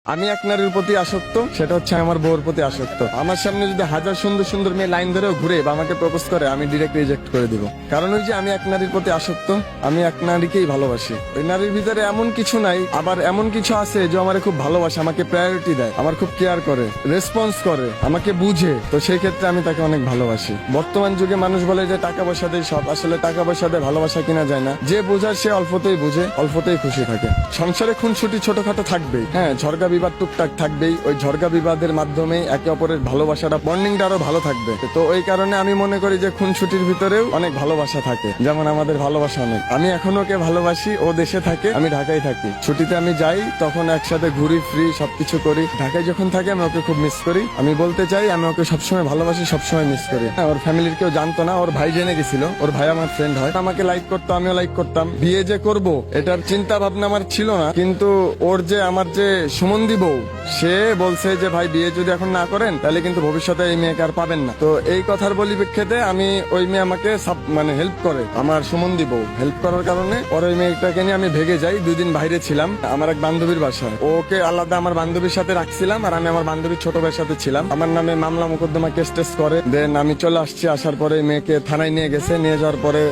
আমি এক নারীর প্রতি আসক্ত, সেটা হচ্ছে আমার বউর প্রতি আসক্ত। আমার সামনে যদি হাজার সুন্দর সুন্দর মেয়ে লাইন ধরেও ঘুরে বা আমাকে প্রপোজ করে, আমি ডিরেক্ট রিজেক্ট করে দিব। কারণ ওই যে আমি এক নারীর প্রতি আসক্ত, আমি এক নারীকেই ভালোবাসি। ওই নারীর ভিতরে এমন কিছু নাই, আবার এমন কিছু আছে যে আমার খুব ভালোবাসে, আমাকে প্রায়োরিটি দেয়, আমার খুব কেয়ার করে, রেসপন্স করে, আমাকে বুঝে। তো সেই ক্ষেত্রে আমি তাকে অনেক ভালোবাসি। বর্তমান যুগে মানুষ বলে যে টাকা পয়সা দিয়ে সব, আসলে টাকা পয়সা দিয়ে ভালোবাসা কিনা যায় না। যে বোঝার সে অল্পতেই বুঝে, অল্পতেই খুশি থাকে। সংসারে খুনসুটি ছোটখাটো থাকবেই, হ্যাঁ, ঝগড়া বিবাদ টুকটাক থাকবেই। ওই ঝগড়া বিবাদের মাধ্যমে একে অপরের ভালোবাসাটা, বন্ডিংটা আরো ভালো থাকবে। তো ওই কারণে আমি মনে করি যে খুনসুটির ভিতরেও অনেক ভালোবাসা থাকে। যেমন আমাদের ভালোবাসা অনেক, আমি এখন ওকে ভালোবাসি, ও দেশে থাকে, আমি ঢাকায় থাকি। ছুটিতে আমি যাই, তখন একসাথে ঘুরি, ফ্রি সবকিছু করি। ঢাকায় যখন থাকি আমি ওকে খুব মিস করি। আমি বলতে চাই আমি ওকে সবসময় ভালোবাসি, সবসময় মিস করি। হ্যাঁ, ওর ফ্যামিলির কেউ জানতো না, ওর ভাই জেনে গেছিল। ওর ভাই আমার ফ্রেন্ড হয়, আমাকে লাইক করতো, আমিও লাইক করতাম। বিয়ে যে করব এটার চিন্তা ভাবনা আমার ছিল না, কিন্তু ওর যে আমার যে সুমন্দি বউ, সে বলছে যে ভাই বিয়ে যদি এখন না করেন তাহলে কিন্তু ভবিষ্যতে এই মেয়েকে আর পাবেন না। তো এই কথার পরিপ্রেক্ষিতে আমি, ওই মেয়ে আমাকে মানে হেল্প করে, আমার সুমন্দি বউ হেল্প করার কারণে ওর ওই মেয়েটাকে নিয়ে আমি ভেগে যাই। 2 দিন বাইরে ছিলাম আমার এক বান্ধবীর বাসায়। ওকে আলাদা আমার বান্ধবীর সাথে রাখছিলাম, আর আমি আমার বান্ধবীর ছোট ভাইয়ের সাথে ছিলাম। আমার নামে মামলা মোকদ্দমা কেস টেস করে দেন আমি চলে আসছি। আসার পরে মেয়েকে থানায় নিয়ে গেছে। নিয়ে যাওয়ার পরে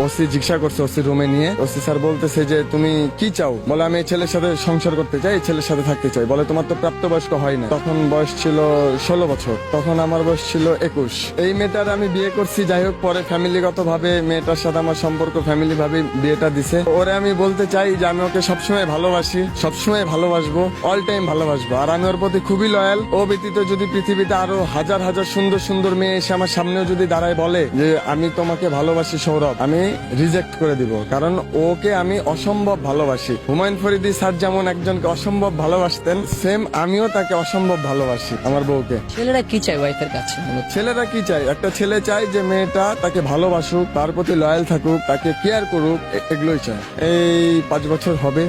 ওসি জিজ্ঞাসা করছে, ওসি রুমে নিয়ে ওসি স্যার বলতেছে যে তুমি কি চাও? বলে আমি এই ছেলের সাথে সংসার করতে চাই, এই ছেলের সাথে থাকতে চাই। বলে তোমার তো প্রাপ্তবয়স্ক হয় না। তখন বয়স ছিল 16 বছর, তখন আমার বয়স ছিল 21। এই মেয়েটার আমি বিয়ে করছি। যাই হোক, পরে ফ্যামিলিগত ভাবে মেয়েটার সাথে আমার সম্পর্ক, ফ্যামিলি ভাবে বিয়েটা দিছে। ওরে আমি বলতে চাই যে আমি ওকে সবসময় ভালোবাসি, সবসময় ভালোবাসবো, অল টাইম ভালোবাসবো। আর আমি ওর প্রতি খুবই লয়াল। ও ব্যতীত যদি পৃথিবীতে আরো হাজার হাজার সুন্দর সুন্দর মেয়ে এসে আমার সামনেও যদি দাঁড়ায় বলে যে আমি তোমাকে ভালোবাসি সৌরভ, আমি রিজেক্ট করে দিব। কারণ ওকে আমি অসম্ভব ভালোবাসি। হুমায়ুন ফরিদি স্যার যেমন একজনকে অসম্ভব ভালোবাসতেন, সেম আমিও তাকে অসম্ভব ভালোবাসি, আমার বউকে। ছেলেরা কি চায় ওয়াইফের কাছে? ছেলেরা কি চায়? একটা ছেলে চায় যে মেয়েটা তাকে ভালোবাসুক, তার প্রতি লয়াল থাকুক, তাকে কেয়ার করুক, এগুলোই চায়। এই 5 বছর হবে।